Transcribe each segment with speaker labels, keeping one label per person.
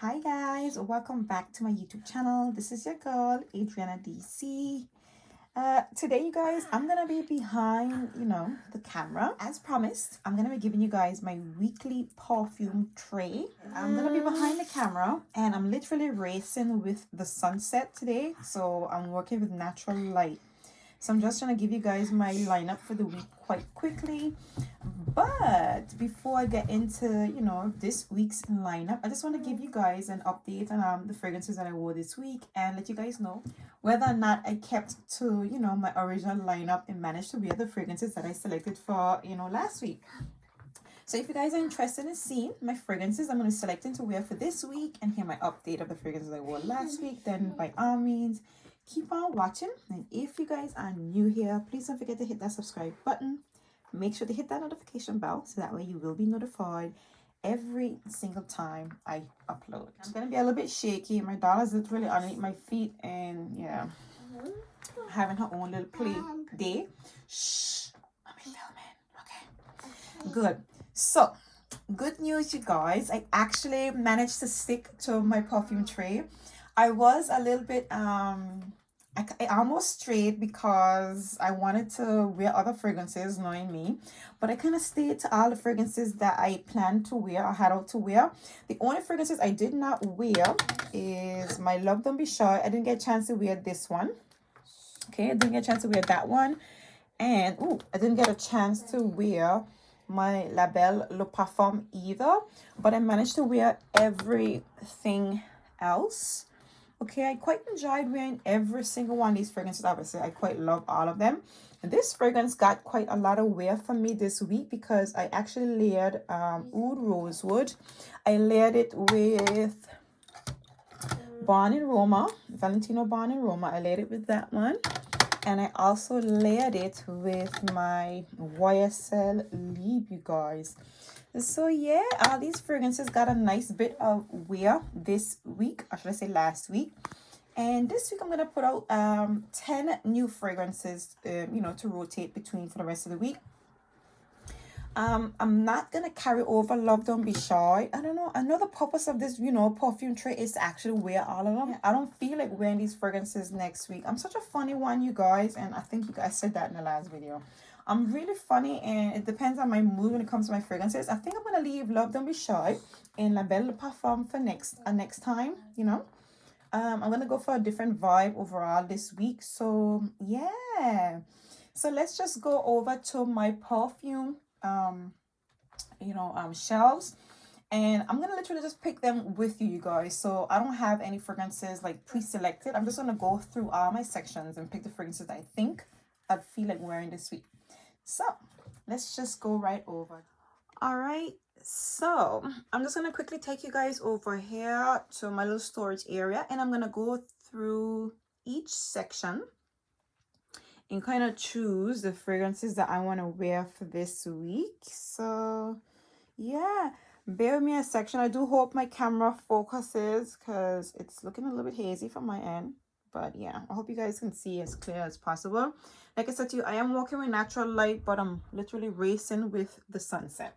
Speaker 1: Hi guys, welcome back to my YouTube channel. This is your girl Adriana DC. Today you guys, I'm gonna be behind, the camera. As promised, I'm gonna be giving you guys my weekly perfume tray. I'm gonna be behind the camera and I'm literally racing with the sunset today. So I'm working with natural light. So I'm just trying to give you guys my lineup for the week quite quickly. But before I get into, this week's lineup, I just want to give you guys an update on the fragrances that I wore this week and let you guys know whether or not I kept to, my original lineup and managed to wear the fragrances that I selected for, last week. So if you guys are interested in seeing my fragrances I'm going to be selecting to wear for this week and hear my update of the fragrances I wore last week, then by all means, keep on watching. And if you guys are new here, please don't forget to hit that subscribe button. Make sure to hit that notification bell so that way you will be notified every single time I upload. I'm going to be a little bit shaky. My daughter's literally underneath my feet and yeah, having her own little play day. Shh, I'm filming. Okay, good. So, good news, you guys. I actually managed to stick to my perfume tray. I was a little bit I almost strayed because I wanted to wear other fragrances, knowing me, but I kind of stayed to all the fragrances that I planned to wear or had out to wear. The only fragrances I did not wear is my Love Don't Be Shy. I didn't get a chance to wear this one. Okay, I didn't get a chance to wear that one. And I didn't get a chance to wear my La Belle Le Parfum either, but I managed to wear everything else. Okay, I quite enjoyed wearing every single one of these fragrances. Obviously, I quite love all of them. And this fragrance got quite a lot of wear for me this week because I actually layered Oud Rosewood. I layered it with Born in Roma, Valentino Born in Roma. I layered it with that one. And I also layered it with my YSL Lieb, you guys. So yeah, all these fragrances got a nice bit of wear this week, or should I say last week. And this week I'm gonna put out 10 new fragrances, to rotate between for the rest of the week. I'm not gonna carry over Love Don't Be Shy. I don't know. I know the purpose of this, perfume tray is to actually wear all of them. I don't feel like wearing these fragrances next week. I'm such a funny one, you guys, and I think you guys said that in the last video. I'm really funny, and it depends on my mood when it comes to my fragrances. I think I'm gonna leave Love Don't Be Shy and La Belle Le Parfum for next time. I'm gonna go for a different vibe overall this week. So yeah. So let's just go over to my perfume shelves, and I'm gonna literally just pick them with you guys. So I don't have any fragrances like pre-selected. I'm just gonna go through all my sections and pick the fragrances that I think I'd feel like wearing this week. So let's just go right over. All right, so I'm just gonna quickly take you guys over here to my little storage area, and I'm gonna go through each section and kind of choose the fragrances that I want to wear for this week. So yeah, bear with me a section. I do hope my camera focuses because it's looking a little bit hazy from my end. But yeah, I hope you guys can see as clear as possible. Like I said to you, I am walking with natural light, but I'm literally racing with the sunset.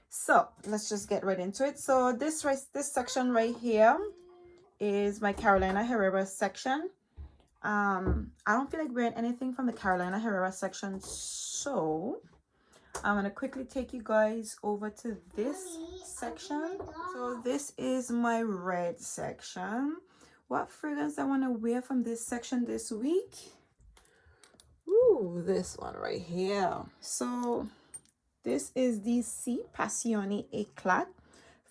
Speaker 1: So let's just get right into it. So this section right here is my Carolina Herrera section. I don't feel like wearing anything from the Carolina Herrera section, so I'm gonna quickly take you guys over to this section. So this is my red section. What fragrance I want to wear from this section this week? Ooh, this one right here. So this is the C Passione Eclat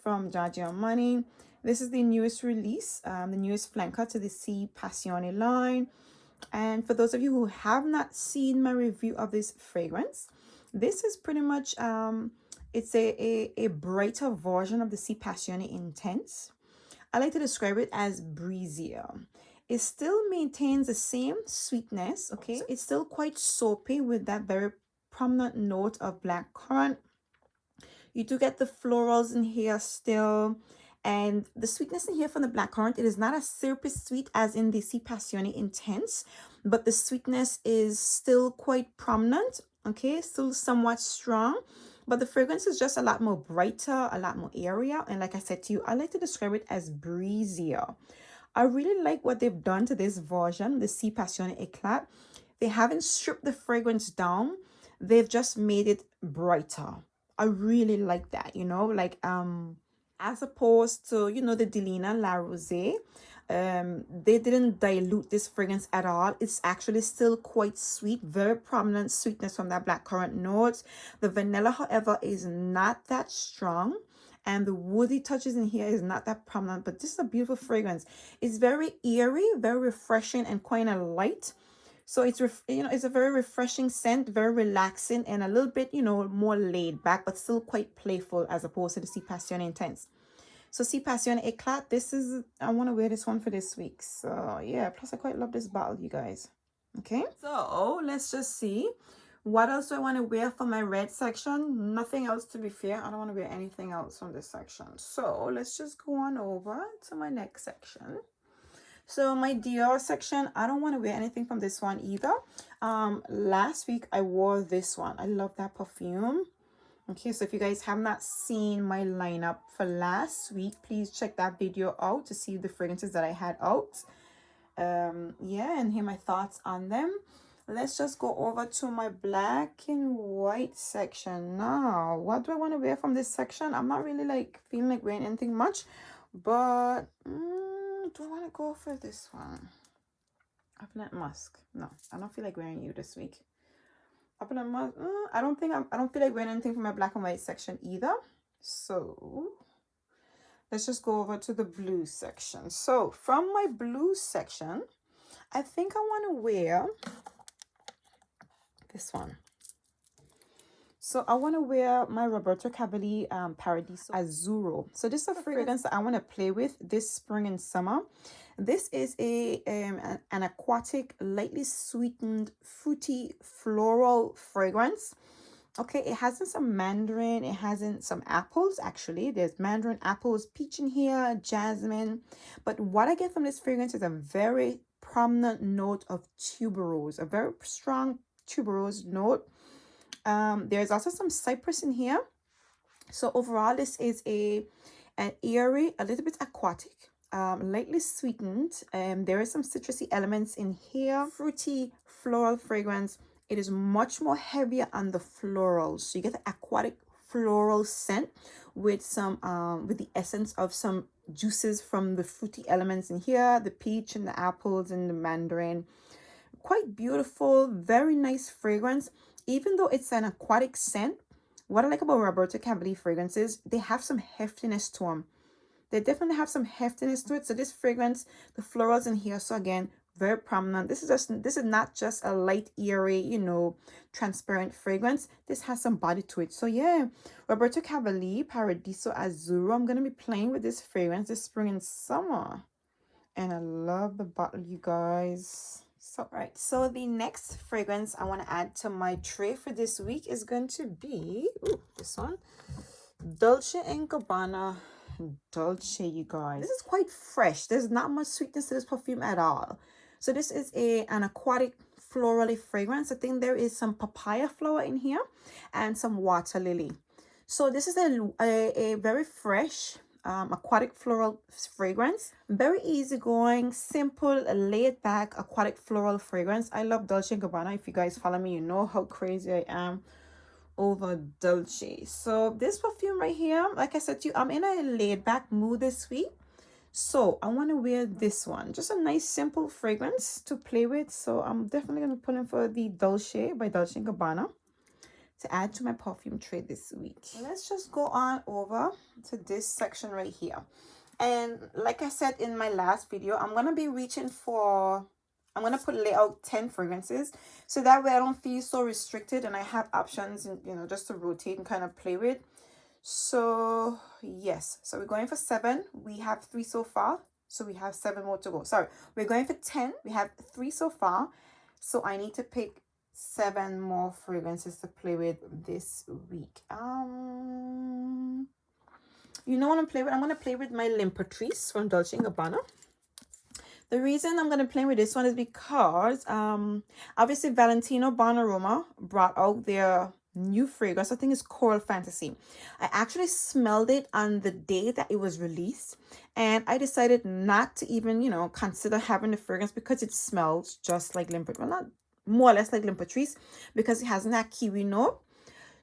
Speaker 1: from Giorgio Armani. This is the newest release, the newest flanker to the C Passione line. And for those of you who have not seen my review of this fragrance, this is pretty much it's a brighter version of the C Passione Intense. I like to describe it as breezier. It still maintains the same sweetness, okay? So it's still quite soapy with that very prominent note of blackcurrant. You do get the florals in here still, and the sweetness in here from the blackcurrant, it is not as syrupy sweet as in the C Passione Intense, but the sweetness is still quite prominent, okay, still somewhat strong. but the fragrance is just a lot more brighter, a lot more airier, and like I said to you, I like to describe it as breezier. I really like what they've done to this version, the Sea Passion Eclat. They haven't stripped the fragrance down. They've just made it brighter. I really like that, you know, like as opposed to, you know, the Delina La Rose. They didn't dilute this fragrance at all. It's actually still quite sweet, very prominent sweetness from that blackcurrant notes. The vanilla, however, is not that strong, and the woody touches in here is not that prominent, but this is a beautiful fragrance. It's very eerie, very refreshing, and kind of light. So it's you know, it's a very refreshing scent, very relaxing, and a little bit, you know, more laid back, but still quite playful as opposed to the Sea Passion Intense. So Sea Passion Eclat, this is, I want to wear this one for this week. So yeah, plus I quite love this bottle, you guys. Okay, so let's just see. What else do I want to wear for my red section? Nothing else, to be fair. I don't want to wear anything else from this section. So let's just go on over to my next section. So my Dior section, I don't want to wear anything from this one either. Last week I wore this one. I love that perfume. Okay, so if you guys have not seen my lineup for last week, please check that video out to see the fragrances that I had out. Yeah, and hear my thoughts on them. Let's just go over to my black and white section now. What do I want to wear from this section? I'm not really like feeling like wearing anything much, but do I want to go for this one? Up Musk. No, I don't feel like wearing you this week. Up Musk. I don't feel like wearing anything from my black and white section either. So let's just go over to the blue section. So from my blue section, I think I want to wear this one. So I want to wear my Roberto Cavalli Paradiso Azzurro. So this is a fragrance that I want to play with this spring and summer. This is an aquatic, lightly sweetened, fruity, floral fragrance. Okay, it has some mandarin, it has some apples, actually. There's mandarin, apples, peach in here, jasmine. But what I get from this fragrance is a very prominent note of tuberose, a very strong tuberose note. There's also some cypress in here. So overall, this is an airy, a little bit aquatic, lightly sweetened. There is some citrusy elements in here, fruity floral fragrance. It is much more heavier on the florals, so you get the aquatic floral scent with some with the essence of some juices from the fruity elements in here, the peach and the apples and the mandarin. Quite beautiful, very nice fragrance. Even though it's an aquatic scent, what I like about Roberto Cavalli fragrances, they have some heftiness to them. They definitely have some heftiness to it. So this fragrance, the florals in here, so again, very prominent. This is not just a light, airy, you know, transparent fragrance. This has some body to it. So yeah, Roberto Cavalli Paradiso Azzurro. I'm gonna be playing with this fragrance this spring and summer, and I love the bottle, you guys. So right, so the next fragrance I want to add to my tray for this week is going to be this one, Dolce & Gabbana Dolce, you guys. This is quite fresh. There's not much sweetness to this perfume at all. So this is an aquatic florally fragrance. I think there is some papaya flower in here and some water lily. So this is a very fresh aquatic floral fragrance. Very easygoing, simple, laid back aquatic floral fragrance. I love Dolce & Gabbana. If you guys follow me, you know how crazy I am over Dolce. So this perfume right here, like I said to you, I'm in a laid back mood this week, so I want to wear this one. Just a nice simple fragrance to play with. So I'm definitely going to put in for the Dolce by Dolce & Gabbana to add to my perfume tray this week. Let's just go on over to this section right here. And like I said in my last video, I'm going to be reaching for, I'm going to lay out 10 fragrances, so that way I don't feel so restricted and I have options, and you know, just to rotate and kind of play with. So yes, so we're going for 7. We have 3 so far, so we have 7 more to go. Sorry, we're going for 10. We have 3 so far, so I need to pick 7 more fragrances to play with this week. You know what I'm playing with? I'm going to play with my L'Imperatrice from Dolce & Gabbana. The reason I'm going to play with this one is because obviously Valentino Bonaroma brought out their new fragrance. I think it's Coral Fantasy. I actually smelled it on the day that it was released, and I decided not to even, you know, consider having the fragrance because it smells just like Limpet. Well, not more or less like Limpatrice, because it has that kiwi note.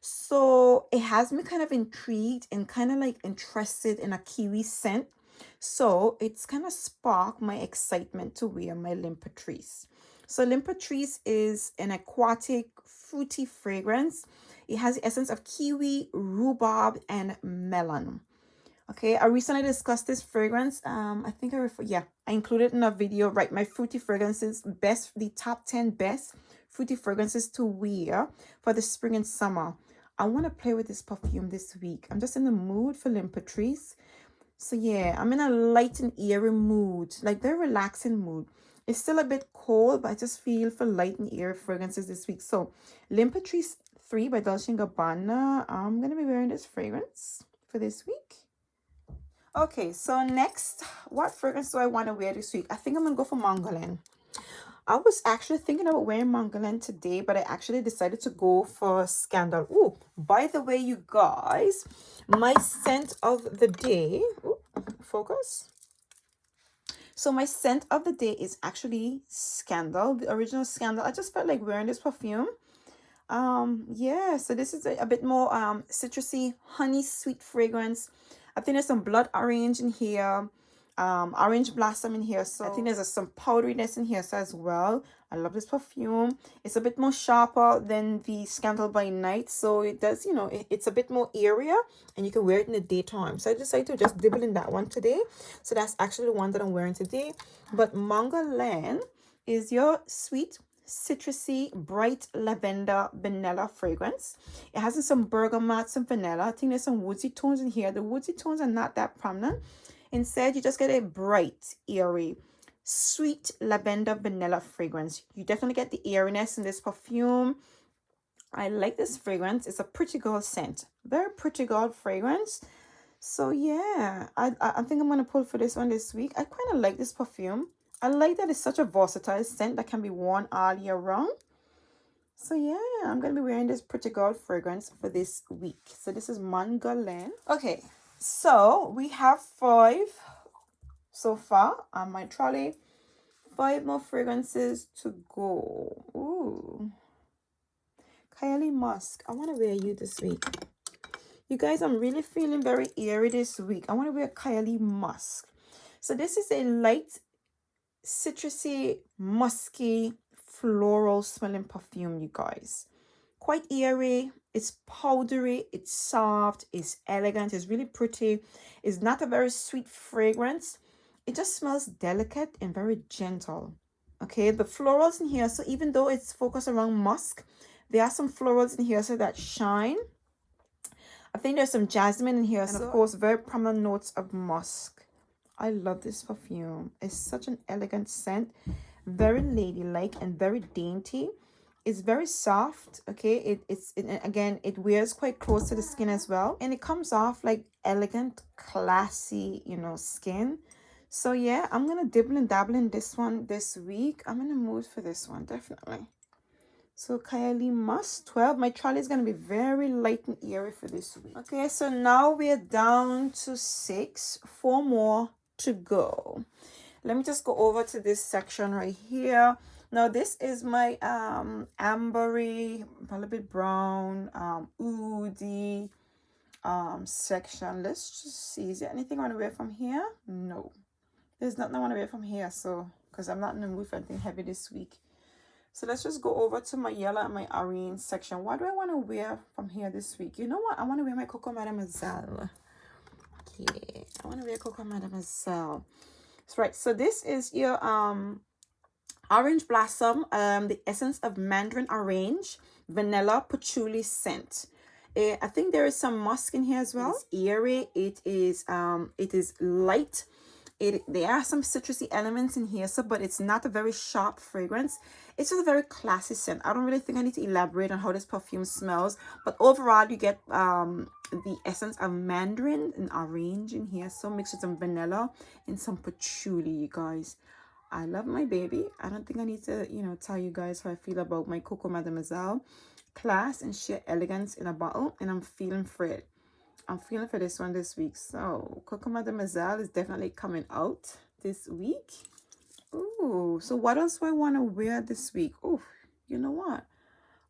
Speaker 1: So it has me kind of intrigued and kind of like interested in a kiwi scent. So it's kind of sparked my excitement to wear my Limpatrice. So Limpatrice is an aquatic fruity fragrance. It has the essence of kiwi, rhubarb, and melon. Okay, I recently discussed this fragrance. I think I included in a video, right? My fruity fragrances, the top 10 best fruity fragrances to wear for the spring and summer. I want to play with this perfume this week. I'm just in the mood for Limpatrice. So yeah, I'm in a light and airy mood, like very relaxing mood. It's still a bit cold, but I just feel for light and airy fragrances this week. So Limpatrice 3 by Dolce & Gabbana. I'm going to be wearing this fragrance for this week. Okay, so next, what fragrance do I want to wear this week? I think I'm going to go for Montguerlain. I was actually thinking about wearing Montguerlain today, but I actually decided to go for Scandal. Oh, by the way, you guys, my scent of the day, focus. So my scent of the day is actually Scandal, the original Scandal. I just felt like wearing this perfume. Yeah, so this is a bit more citrusy, honey sweet fragrance. I think there's some blood orange in here, orange blossom in here. So I think there's some powderiness in here as well. I love this perfume. It's a bit more sharper than the Scandal by Night, so it does, you know, it's a bit more airier, and you can wear it in the daytime. So I decided to just dibble in that one today. So that's actually the one that I'm wearing today. But Montguerlain is your sweet, citrusy, bright lavender vanilla fragrance. It has some bergamot, some vanilla. I think there's some woodsy tones in here. The woodsy tones are not that prominent. Instead, you just get a bright, airy, sweet lavender vanilla fragrance. You definitely get the airiness in this perfume. I like this fragrance. It's a pretty girl scent. Very pretty girl fragrance. So yeah, I think I'm going to pull for this one this week. I kind of like this perfume. I like that it's such a versatile scent that can be worn all year round. So yeah, I'm going to be wearing this pretty girl fragrance for this week. So this is Montguerlain. Okay, so we have 5 so far on my trolley. 5 more fragrances to go. Ooh. Kylie Musk. I want to wear you this week. You guys, I'm really feeling very airy this week. I want to wear Kylie Musk. So this is a light, citrusy, musky, floral smelling perfume, you guys. Quite airy. It's powdery. It's soft. It's elegant. It's really pretty. It's not a very sweet fragrance. It just smells delicate and very gentle. Okay, the florals in here, so even though it's focused around musk, there are some florals in here so that shine. I think there's some jasmine in here, and of course very prominent notes of musk. I love this perfume. It's such an elegant scent, very ladylike and very dainty. It's very soft. Okay, again, it wears quite close to the skin as well, and it comes off like elegant, classy, you know, skin. So yeah, I'm gonna dibble and dabble in this one this week. I'm in the mood for this one, definitely. So Kylie Musk 12. My trolley is going to be very light and airy for this week. Okay, so now we're down to 6. 4 more to go. Let me just go over to this section right here. Now this is my ambery, a little bit brown, oody section. Let's just see. Is there anything I want to wear from here? No. There's nothing I want to wear from here, so because I'm not in the mood for anything heavy this week. So let's just go over to my yellow and my orange section. What do I want to wear from here this week? You know what? I want to wear my Coco Mademoiselle. Yeah, I want to wear Coco Mademoiselle. That's right. So this is your orange blossom, the essence of mandarin orange, vanilla patchouli scent. I think there is some musk in here as well. It's airy. It is light. There are some citrusy elements in here, so but it's not a very sharp fragrance. It's just a very classy scent. I don't really think I need to elaborate on how this perfume smells, but overall you get the essence of mandarin and orange in here, so mixed with some vanilla and some patchouli, you guys. I love my baby. I don't think I need to, you know, tell you guys how I feel about my Coco Mademoiselle. class and sheer elegance in a bottle, and I'm feeling for it. I'm feeling for this one this week. So Coco Mademoiselle is definitely coming out this week. Ooh, so what else do I want to wear this week? Oh, you know what?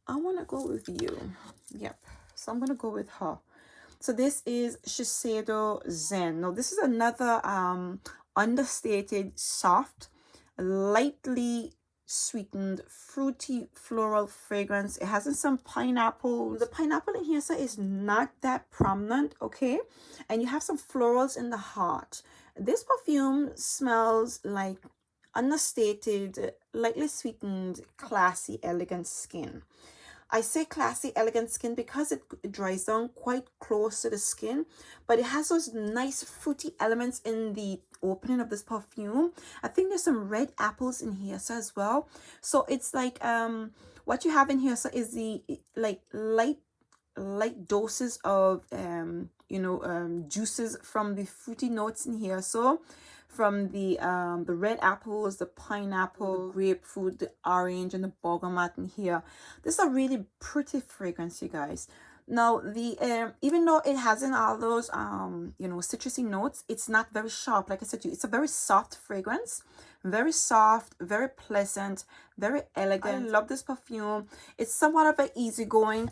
Speaker 1: I want to go with you. Yep. So I'm going to go with her. So this is Shiseido Zen. Now this is another understated, soft, lightly sweetened, fruity floral fragrance. It has some pineapple. The pineapple in here, so is not that prominent, okay? And you have some florals in the heart. This perfume smells like understated, lightly sweetened, classy, elegant skin. I say classy, elegant skin because it dries down quite close to the skin, but it has those nice fruity elements in the opening of this perfume. I think there's some red apples in here so as well. So it's like what you have in here so is the like light doses of juices from the fruity notes in here. So from the red apples, the pineapple, the grapefruit, the orange, and the bergamot in here. This is a really pretty fragrance, you guys. Now the even though it hasn't all those citrusy notes, it's not very sharp. Like I said to you, it's a very soft fragrance, very soft, very pleasant, very elegant. I love this perfume. It's somewhat of an easygoing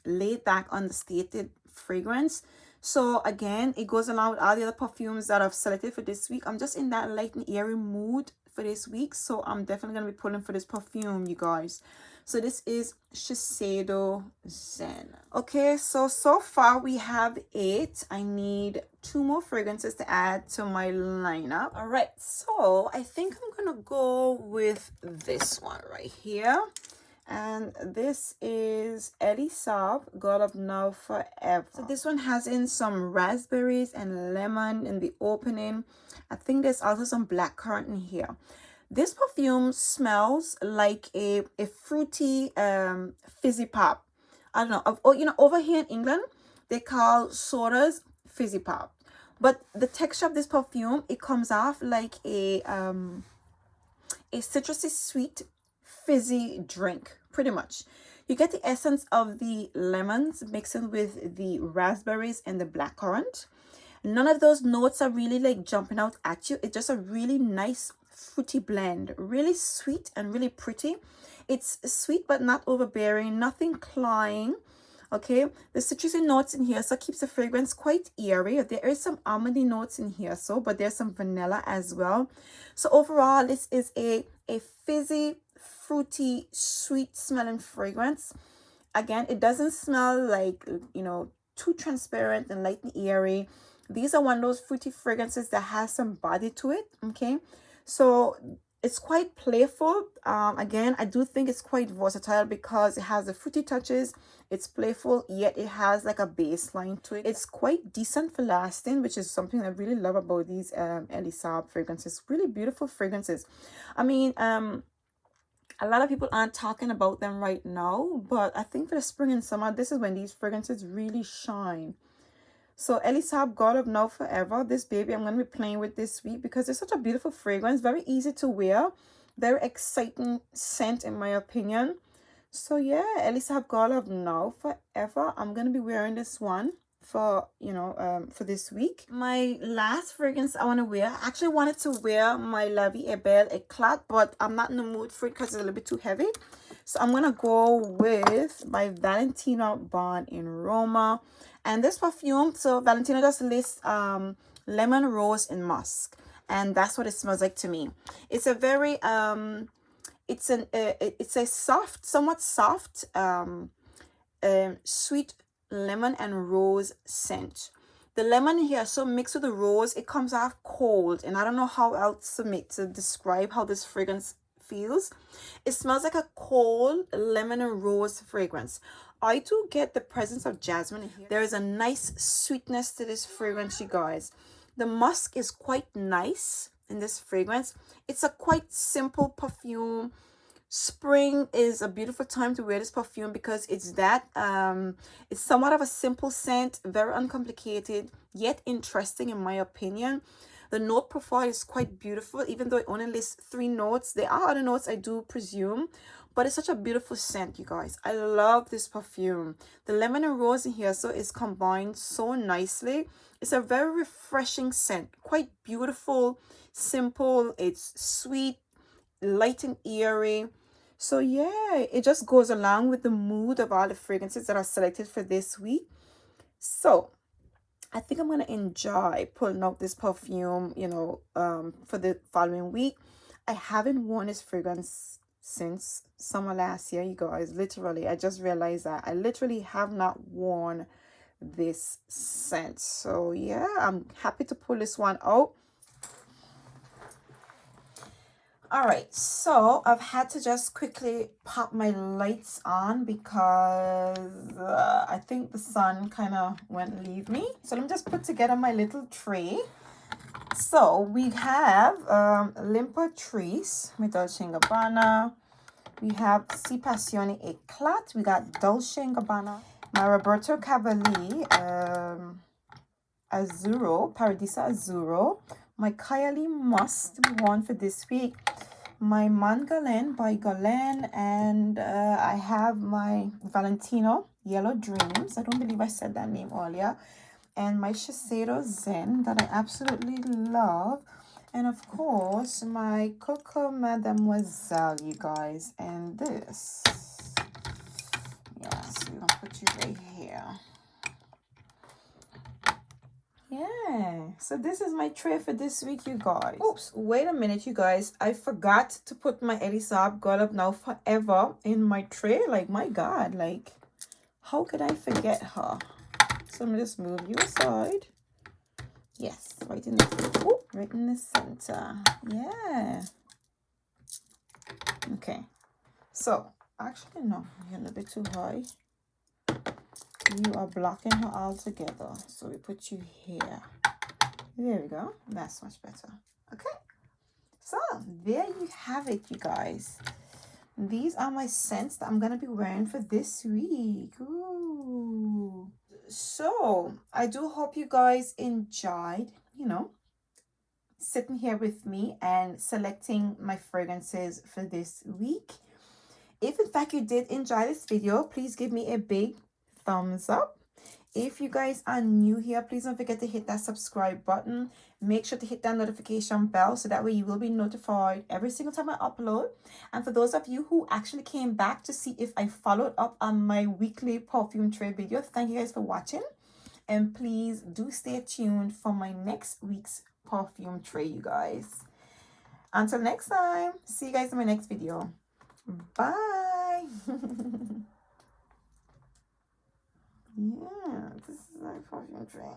Speaker 1: laid back, understated fragrance. So again, it goes along with all the other perfumes that I've selected for this week. I'm just in that light and airy mood for this week, so I'm definitely going to be pulling for this perfume, you guys. So this is Shiseido Zen. Okay, so far we have 8. I need 2 more fragrances to add to my lineup. All right, so I think I'm going to go with this one right here. And this is Elie Saab, God of Now Forever. So this one has in some raspberries and lemon in the opening. I think there's also some blackcurrant in here. This perfume smells like a fruity fizzy pop. I don't know. Over here in England, they call sodas fizzy pop. But the texture of this perfume, it comes off like a citrusy sweet fizzy drink, pretty much. You get the essence of the lemons mixing with the raspberries and the blackcurrant. None of those notes are really like jumping out at you. It's just a really nice fruity blend, really sweet and really pretty. It's sweet but not overbearing, nothing cloying. Okay, the citrusy notes in here so keeps the fragrance quite airy. There is some almondy notes in here, but there's some vanilla as well. So overall, this is a fizzy, fruity, sweet smelling fragrance. Again, it doesn't smell like too transparent and light and airy. These are one of those fruity fragrances that has some body to it. Okay, so it's quite playful. Again, I do think it's quite versatile because it has the fruity touches. It's playful, yet it has like a baseline to it. It's quite decent for lasting, which is something I really love about these Elie Saab fragrances. Really beautiful fragrances. I mean, a lot of people aren't talking about them right now, but I think for the spring and summer, this is when these fragrances really shine. So Elie Saab, God of Now Forever. This baby I'm going to be playing with this week because it's such a beautiful fragrance. Very easy to wear. Very exciting scent in my opinion. So yeah, Elie Saab, God of Now Forever. I'm going to be wearing this one for this week. My last fragrance I want to wear. I actually wanted to wear my La Vie est Belle Eclat, but I'm not in the mood for it because it's a little bit too heavy. So I'm going to go with my Valentina Born in Roma. And this perfume, so Valentina just lists lemon, rose, and musk. And that's what it smells like to me. It's a very, it's a soft, somewhat soft, sweet lemon and rose scent. The lemon here, so mixed with the rose, it comes off cold. And I don't know how else to describe how this fragrance feels. It smells like a cold lemon and rose fragrance. I do get the presence of jasmine in here. There is a nice sweetness to this fragrance, you guys. The musk is quite nice in this fragrance. It's a quite simple perfume. Spring is a beautiful time to wear this perfume because it's it's somewhat of a simple scent, very uncomplicated, yet interesting in my opinion. The note profile is quite beautiful, even though it only lists 3 notes. There are other notes, I do presume, but it's such a beautiful scent, you guys. I love this perfume. The lemon and rose in here, so it's combined so nicely. It's a very refreshing scent, quite beautiful, simple. It's sweet, light and airy. So yeah, it just goes along with the mood of all the fragrances that are selected for this week. So I think I'm gonna enjoy pulling out this perfume, you know, for the following week. I haven't worn this fragrance since summer last year, you guys. Literally, I just realized that I literally have not worn this scent. So yeah, I'm happy to pull this one out. All right, so I've had to just quickly pop my lights on because I think the sun kind of went and leave me. So let me just put together my little tray. So we have L'Imperatrice with Dolce & Gabbana. We have Si Passione Eclat. We got Dolce & Gabbana. My Roberto Cavalli Azzurro, Paradiso Azzurro. My Kylie Musk one for this week. My Mangalin by Guerlain, and I have my Valentino Yellow Dreams. I don't believe I said that name earlier. And my Shiseido Zen that I absolutely love. And of course, my Coco Mademoiselle, you guys. And this. Yeah, so we're going to put you right here. Yeah, so this is my tray for this week, you guys. Oops, wait a minute, you guys. I forgot to put my Elisab Girl Up Now Forever in my tray. Like, my God, like, how could I forget her? So I'm just move you aside. Yes, right in the center. Yeah. Okay. So, actually, no, you're a little bit too high. You are blocking her all together. So we put you here. There we go. That's much better. Okay. So there you have it, you guys. These are my scents that I'm going to be wearing for this week. Ooh. So I do hope you guys enjoyed, you know, sitting here with me and selecting my fragrances for this week. If in fact you did enjoy this video, please give me a big thumbs up. If you guys are new here, please don't forget to hit that subscribe button. Make sure to hit that notification bell so that way you will be notified every single time I upload. And for those of you who actually came back to see if I followed up on my weekly perfume tray video, thank you guys for watching. And please do stay tuned for my next week's perfume tray, you guys. Until next time, see you guys in my next video. Bye. Yeah, this is my perfume tray.